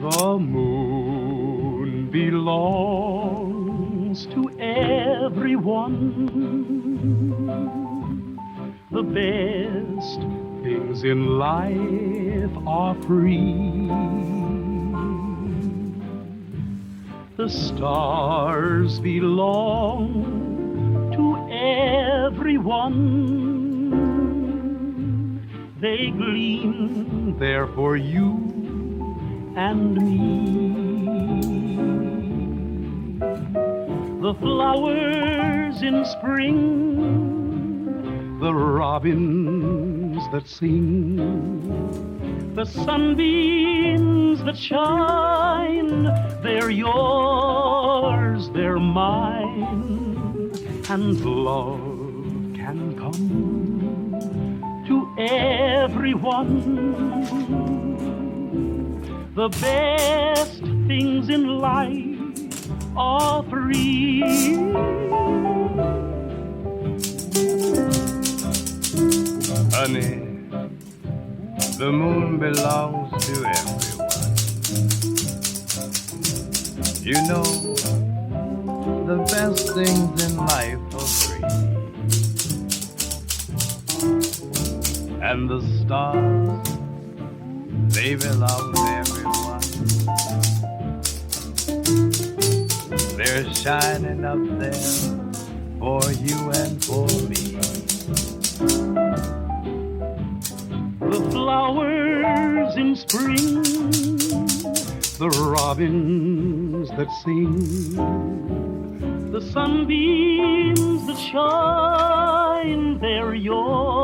The moon belongs to everyone. The best things in life are free. The stars belong to everyone. They gleam there for you and me. The flowers in spring, the robins that sing, the sunbeams that shine, they're yours, they're mine, and love can come to everyone. The best things in life are free. Honey, the moon belongs to everyone. You know, the best things in life are free. And the stars, they belong to everyone. They're shining up there for you and for me. The flowers in spring, the robins that sing, the sunbeams that shine, they're yours,